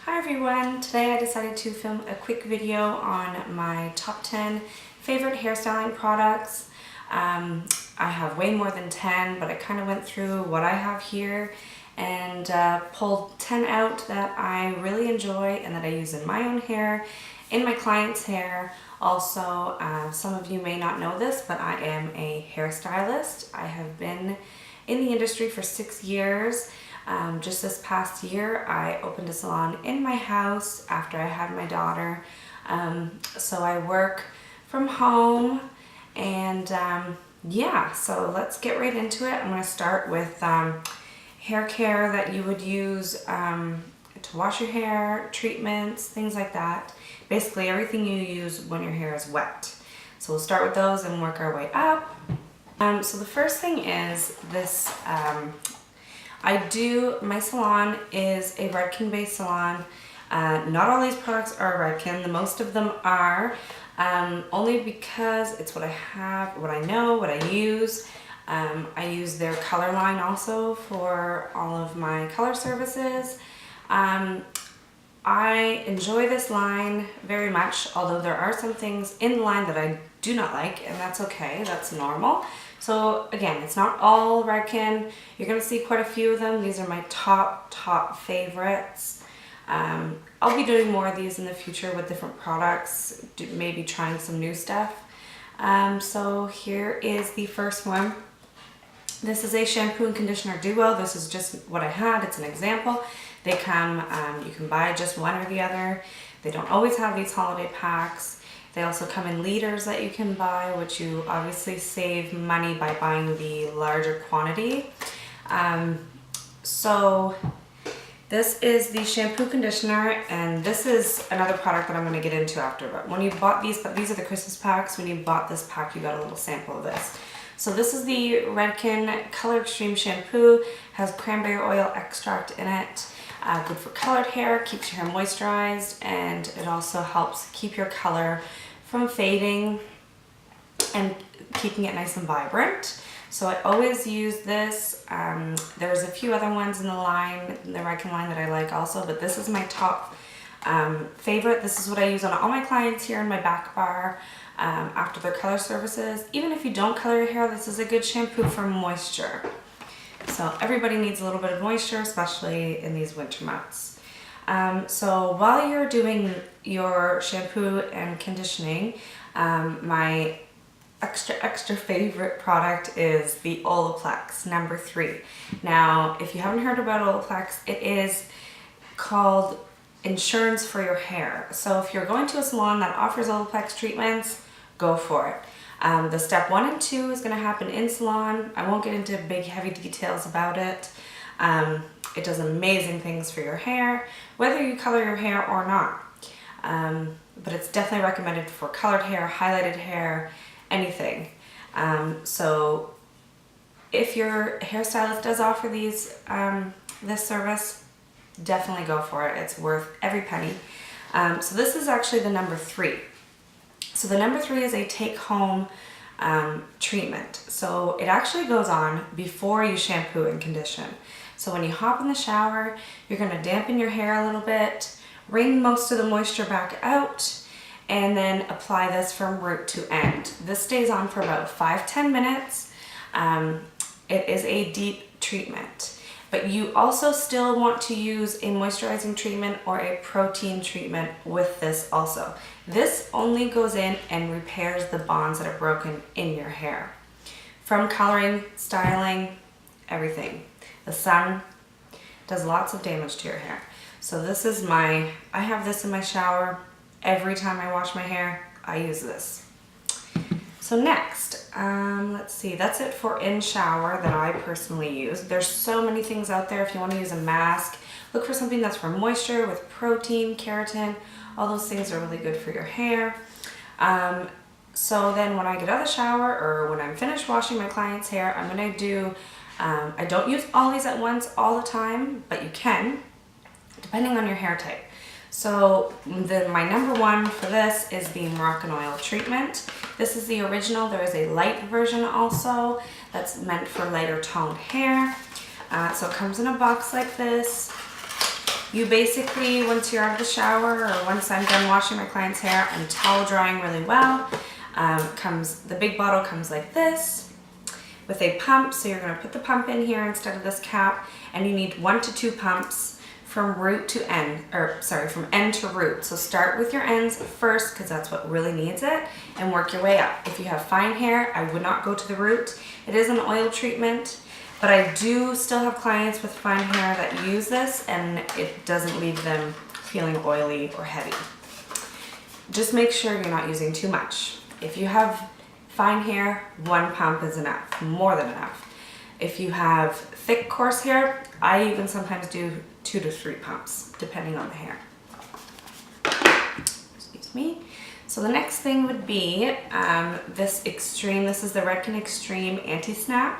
Hi everyone, today I decided to film a quick video on my top 10 favorite hairstyling products. I have way more than 10, but I kind of went through what I have here and pulled 10 out that I really enjoy and that I use in my own hair, in my clients' hair. Also, some of you may not know this, but I am a hairstylist. I have been in the industry for 6 years. Just this past year, I opened a salon in my house after I had my daughter. So I work from home and yeah, so let's get right into it. I'm going to start with hair care that you would use to wash your hair, treatments, things like that. Basically everything you use when your hair is wet. So we'll start with those and work our way up. So the first thing is this. My salon is a Redken based salon. Not all these products are Redken, most of them are, only because it's what I have, what I know, what I use. I use their color line also for all of my color services. I enjoy this line very much, although there are some things in the line that I do not like, and that's okay, that's normal. So again, it's not all Redken. You're going to see quite a few of them. These are my top favorites. I'll be doing more of these in the future with different products, maybe trying some new stuff. So here is the first one. This is a shampoo and conditioner duo. This is just what I had. It's an example. They come, you can buy just one or the other. They don't always have these holiday packs. They also come in liters that you can buy, which you obviously save money by buying the larger quantity. So this is the shampoo conditioner, and this is another product that I'm going to get into after. But when you bought these, these are the Christmas packs. When you bought this pack, you got a little sample of this. So this is the Redken Color Extreme Shampoo. Has cranberry oil extract in it. Good for colored hair, keeps your hair moisturized, and it also helps keep your color from fading and keeping it nice and vibrant. So I always use this. There's a few other ones in the line, the Redken line, that I like also, but this is my top favorite. This is what I use on all my clients here in my back bar after their color services. Even if you don't color your hair, this is a good shampoo for moisture. So everybody needs a little bit of moisture, especially in these winter months. So while you're doing your shampoo and conditioning, my extra favorite product is the Olaplex number 3. Now, if you haven't heard about Olaplex, it is called insurance for your hair. So if you're going to a salon that offers Olaplex treatments, go for it. The step 1 and 2 is going to happen in salon. I won't get into big heavy details about it. It does amazing things for your hair, whether you color your hair or not. But it's definitely recommended for colored hair, highlighted hair, anything. So if your hairstylist does offer these, this service, definitely go for it. It's worth every penny. So this is actually the number 3. So the number 3 is a take-home treatment. So it actually goes on before you shampoo and condition. So when you hop in the shower, you're going to dampen your hair a little bit, wring most of the moisture back out, and then apply this from root to end. This stays on for about 5-10 minutes. It is a deep treatment, but you also still want to use a moisturizing treatment or a protein treatment with this also. This only goes in and repairs the bonds that are broken in your hair. From coloring, styling, everything. The sun does lots of damage to your hair. So this is I have this in my shower. Every time I wash my hair, I use this. So next, let's see, that's it for in shower that I personally use. There's so many things out there. If you want to use a mask, look for something that's for moisture with protein, keratin. All those things are really good for your hair. So then when I get out of the shower or when I'm finished washing my client's hair, I'm going to do, I don't use all these at once all the time, but you can, depending on your hair type. So my number 1 for this is the Moroccan oil treatment. This is the original. There is a light version also that's meant for lighter toned hair. So it comes in a box like this. You basically, once you're out of the shower or once I'm done washing my client's hair, I'm towel drying really well. The big bottle comes like this with a pump. So you're gonna put the pump in here instead of this cap, and you need 1 to 2 pumps from root to end, or sorry, from end to root. So start with your ends first because that's what really needs it, and work your way up. If you have fine hair, I would not go to the root. It is an oil treatment, but I do still have clients with fine hair that use this and it doesn't leave them feeling oily or heavy. Just make sure you're not using too much. If you have fine hair, 1 pump is enough, more than enough. If you have thick, coarse hair, I even sometimes do 2 to 3 pumps, depending on the hair. Excuse me. So the next thing would be this Extreme. This is the Redken Extreme Anti-Snap.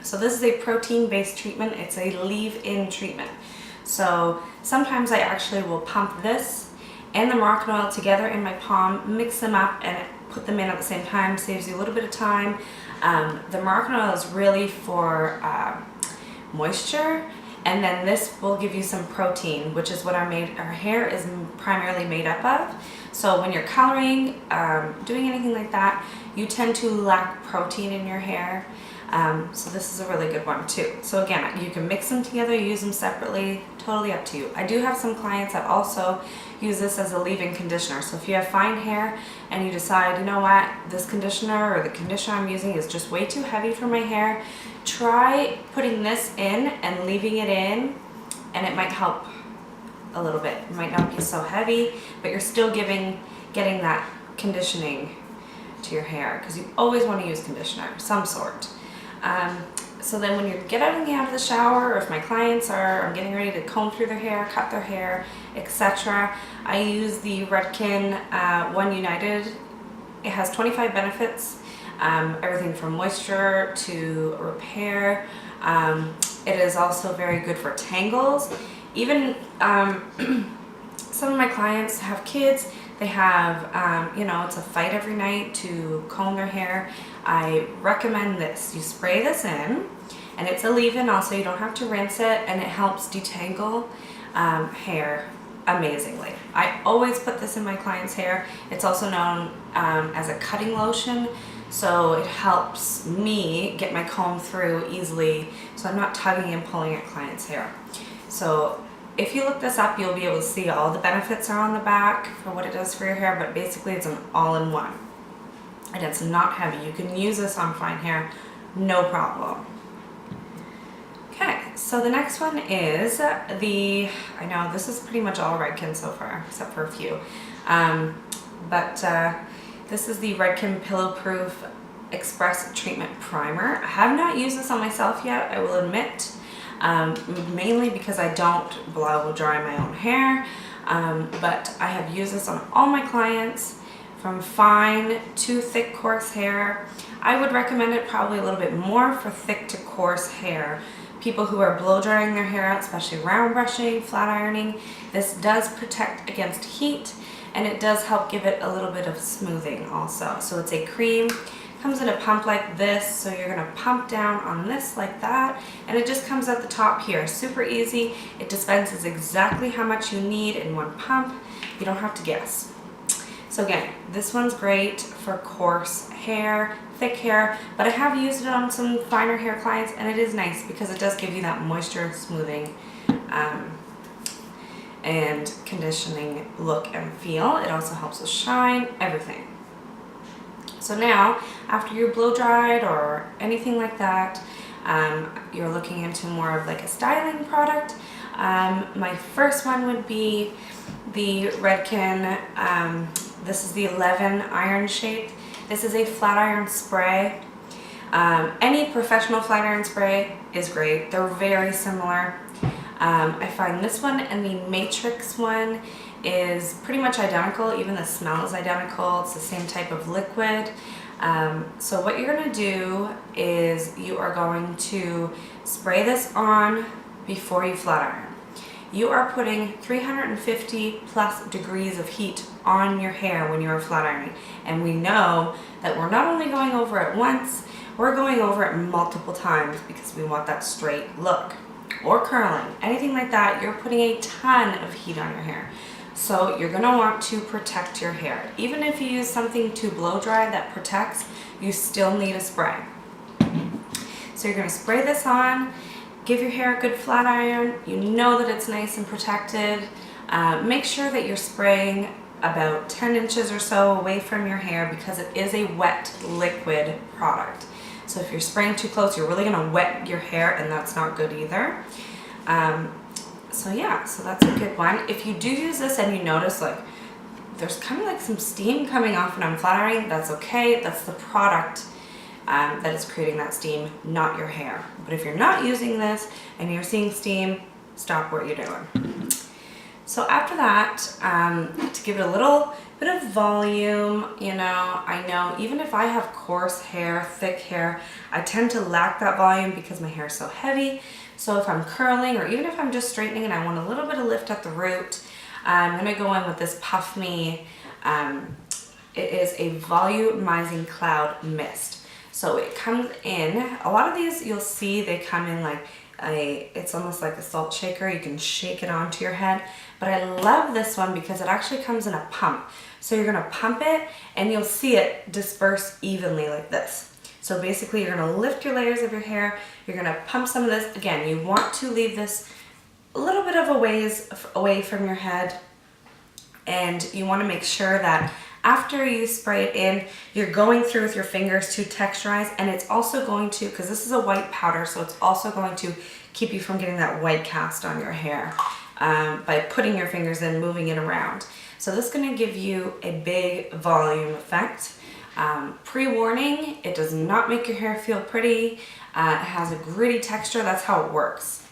So this is a protein-based treatment. It's a leave-in treatment. So sometimes I actually will pump this and the Moroccan oil together in my palm, mix them up and put them in at the same time. Saves you a little bit of time. The Moroccan oil is really for moisture, and then this will give you some protein, which is what our hair is primarily made up of. So when you're coloring, doing anything like that, you tend to lack protein in your hair. So this is a really good one too. So again, you can mix them together, use them separately, totally up to you. I do have some clients that also use this as a leave-in conditioner. So if you have fine hair and you decide, you know what, this conditioner or the conditioner I'm using is just way too heavy for my hair, try putting this in and leaving it in, and it might help a little bit. It might not be so heavy, but you're still getting that conditioning to your hair, because you always want to use conditioner of some sort. So then when you get out of the shower, or if my clients I'm getting ready to comb through their hair, cut their hair, etc., I use the Redken One United. It has 25 benefits, everything from moisture to repair. It is also very good for tangles. Even some of my clients have kids. They have, it's a fight every night to comb their hair. I recommend this. You spray this in, and it's a leave-in also. You don't have to rinse it, and it helps detangle hair amazingly. I always put this in my client's hair. It's also known as a cutting lotion, so it helps me get my comb through easily, so I'm not tugging and pulling at clients' hair. So if you look this up, you'll be able to see all the benefits are on the back for what it does for your hair, but basically it's an all-in-one. And it's not heavy. You can use this on fine hair, no problem. Okay, so the next one is I know this is pretty much all Redken so far, except for a few. This is the Redken Pillow Proof Express Treatment Primer. I have not used this on myself yet, I will admit. Mainly because I don't blow dry my own hair, but I have used this on all my clients, from fine to thick, coarse hair. I would recommend it probably a little bit more for thick to coarse hair. People who are blow drying their hair out, especially round brushing, flat ironing, this does protect against heat, and it does help give it a little bit of smoothing also. So it's a cream. Comes in a pump like this, so you're going to pump down on this like that, and it just comes at the top here. Super easy. It dispenses exactly how much you need in one pump. You don't have to guess. So again, this one's great for coarse hair, thick hair, but I have used it on some finer hair clients, and it is nice because it does give you that moisture, smoothing, and conditioning look and feel. It also helps with shine, everything. So now, after you're blow dried or anything like that, you're looking into more of like a styling product. My first one would be the Redken, this is the 11 iron shaped. This is a flat iron spray. Any professional flat iron spray is great. They're very similar. I find this one and the Matrix one is pretty much identical. Even the smell is identical. It's the same type of liquid. So what you're going to do is you are going to spray this on before you flat iron. You are putting 350 plus degrees of heat on your hair when you're flat ironing. And we know that we're not only going over it once, we're going over it multiple times because we want that straight look. or curling, anything like that, you're putting a ton of heat on your hair. So you're gonna want to protect your hair. Even if you use something to blow dry that protects, you still need a spray. So you're gonna spray this on, give your hair a good flat iron. You know that it's nice and protected. Make sure that you're spraying about 10 inches or so away from your hair because it is a wet liquid product. So if you're spraying too close, you're really gonna wet your hair and that's not good either. So yeah, so that's a good one. If you do use this and you notice like there's kind of like some steam coming off when I'm flat ironing, that's okay. That's the product that is creating that steam, not your hair. But if you're not using this and you're seeing steam, stop what you're doing. So after that, to give it a little bit of volume, you know, I know even if I have coarse hair, thick hair, I tend to lack that volume because my hair is so heavy. So if I'm curling or even if I'm just straightening and I want a little bit of lift at the root, I'm gonna go in with this Puff Me. It is a volumizing cloud mist. So it comes in, a lot of these you'll see they come in like it's almost like a salt shaker. You can shake it onto your head. But I love this one because it actually comes in a pump. So you're gonna pump it and you'll see it disperse evenly like this. So basically you're gonna lift your layers of your hair, you're gonna pump some of this. Again, you want to leave this a little bit of a ways away from your head, and you wanna make sure that after you spray it in, you're going through with your fingers to texturize, and it's also going to, because this is a white powder, so it's also going to keep you from getting that white cast on your hair by putting your fingers in, moving it around. So this is gonna give you a big volume effect. Pre-warning, it does not make your hair feel pretty. It has a gritty texture, that's how it works.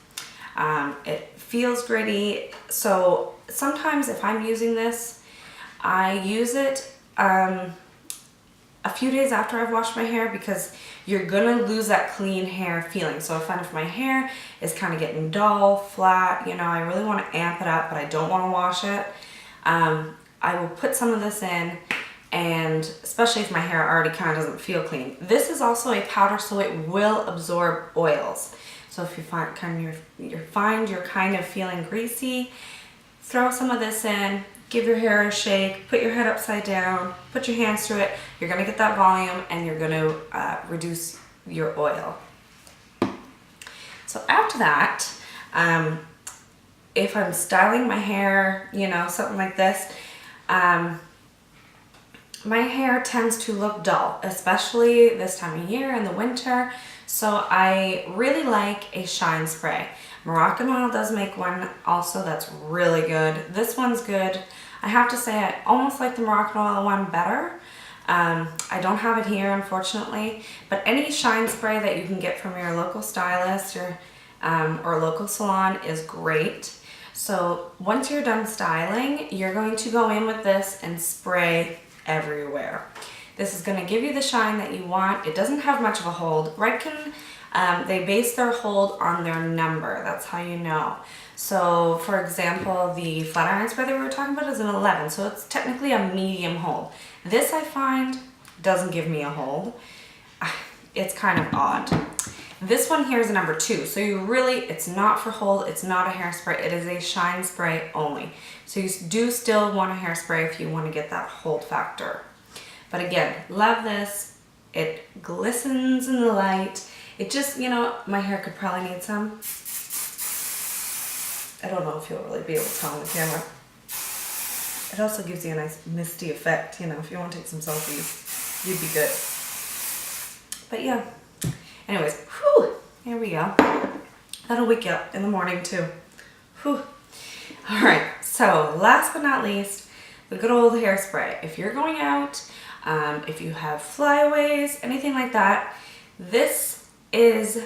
It feels gritty, so sometimes if I'm using this, I use it a few days after I've washed my hair because you're gonna lose that clean hair feeling. So I find if my hair is kind of getting dull, flat, you know, I really wanna amp it up, but I don't wanna wash it. I will put some of this in, and especially if my hair already kind of doesn't feel clean. This is also a powder, so it will absorb oils. So if you find you're kind of feeling greasy, throw some of this in, give your hair a shake, put your head upside down, put your hands through it. You're gonna get that volume and you're gonna reduce your oil. So after that, if I'm styling my hair, you know, something like this, my hair tends to look dull, especially this time of year in the winter. So I really like a shine spray. Moroccan Oil does make one also that's really good. This one's good. I have to say I almost like the Moroccan Oil one better. I don't have it here, unfortunately, but any shine spray that you can get from your local stylist or local salon is great. So once you're done styling, you're going to go in with this and spray everywhere. This is going to give you the shine that you want. It doesn't have much of a hold. Redken, they base their hold on their number. That's how you know. So for example, the flat iron spray that we were talking about is an 11, so it's technically a medium hold. This I find doesn't give me a hold. It's kind of odd. This one here is a number 2, so you really, it's not for hold, it's not a hairspray, it is a shine spray only. So you do still want a hairspray if you want to get that hold factor. But again, love this. It glistens in the light. It just, you know, my hair could probably need some. I don't know if you'll really be able to tell on the camera. It also gives you a nice misty effect, you know, if you want to take some selfies, you'd be good. But yeah. Anyways, whew, here we go. That'll wake you up in the morning too. Whew. All right, so last but not least, the good old hairspray. If you're going out, if you have flyaways, anything like that, this is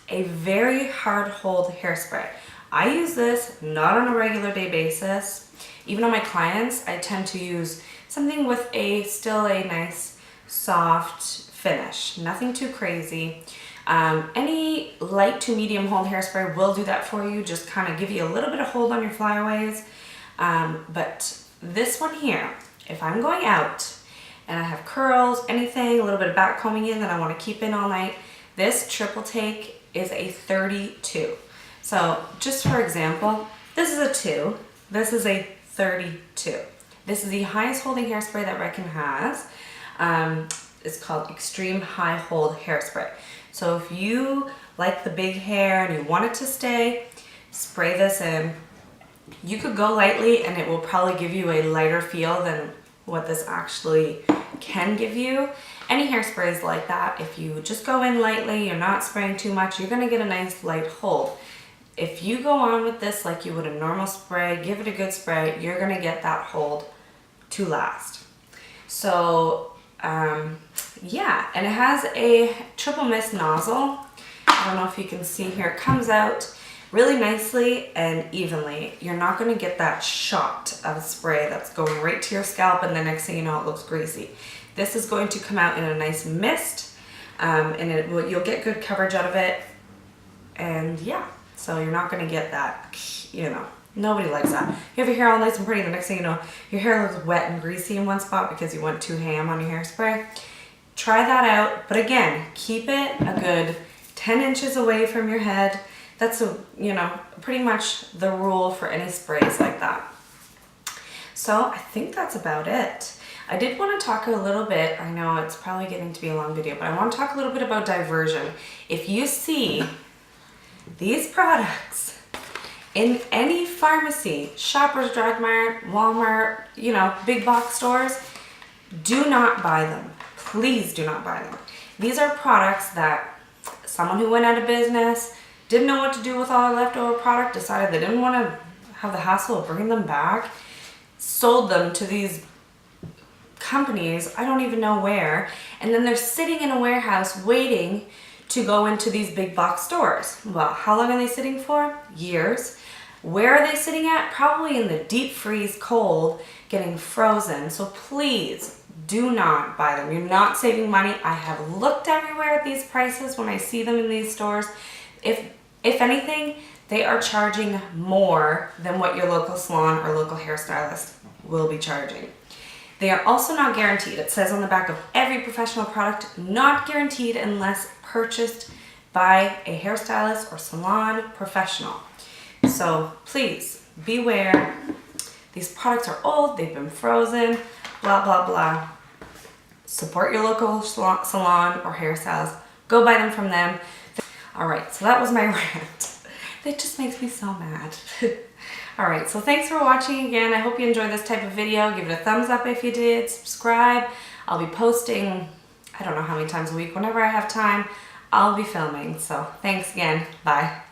a very hard hold hairspray. I use this not on a regular day basis. Even on my clients, I tend to use something with still a nice soft finish, nothing too crazy. Any light to medium hold hairspray will do that for you, just kind of give you a little bit of hold on your flyaways. But this one here, if I'm going out and I have curls, anything, a little bit of back combing in that I want to keep in all night, this triple take is a 32. So just for example, this is a 2, this is a 32. This is the highest holding hairspray that Redken has. It's called Extreme High Hold Hairspray. So if you like the big hair and you want it to stay, spray this in. You could go lightly and it will probably give you a lighter feel than what this actually can give you. Any hairspray is like that. If you just go in lightly, you're not spraying too much, you're gonna get a nice light hold. If you go on with this like you would a normal spray, give it a good spray, you're gonna get that hold to last. So yeah, and it has a triple mist nozzle. I don't know if you can see here, it comes out really nicely and evenly. You're not going to get that shot of spray that's going right to your scalp and the next thing you know it looks greasy. This is going to come out in a nice mist, and you'll get good coverage out of it. And yeah, so you're not going to get that, you know, nobody likes that. You have your hair all nice and pretty, the next thing you know, your hair looks wet and greasy in one spot because you went too ham on your hairspray. Try that out, but again, keep it a good 10 inches away from your head. That's you know, pretty much the rule for any sprays like that. So I think that's about it. I did want to talk a little bit, I know it's probably getting to be a long video, but I want to talk a little bit about diversion. If you see these products in any pharmacy, Shoppers Drug Mart, Walmart, you know, big box stores, do not buy them. Please do not buy them. These are products that someone who went out of business, didn't know what to do with all the leftover product, decided they didn't want to have the hassle of bringing them back, sold them to these companies, I don't even know where, and then they're sitting in a warehouse waiting to go into these big box stores. Well, how long are they sitting for? Years. Where are they sitting at? Probably in the deep freeze cold, getting frozen. So please do not buy them. You're not saving money. I have looked everywhere at these prices when I see them in these stores. If anything, they are charging more than what your local salon or local hairstylist will be charging. They are also not guaranteed. It says on the back of every professional product, not guaranteed unless purchased by a hairstylist or salon professional. So please beware. These products are old, they've been frozen, blah, blah, blah. Support your local salon or hairstylist. Go buy them from them. All right, so that was my rant. That just makes me so mad. All right, so thanks for watching again. I hope you enjoyed this type of video. Give it a thumbs up if you did. Subscribe. I'll be posting, I don't know how many times a week. Whenever I have time, I'll be filming. So thanks again. Bye.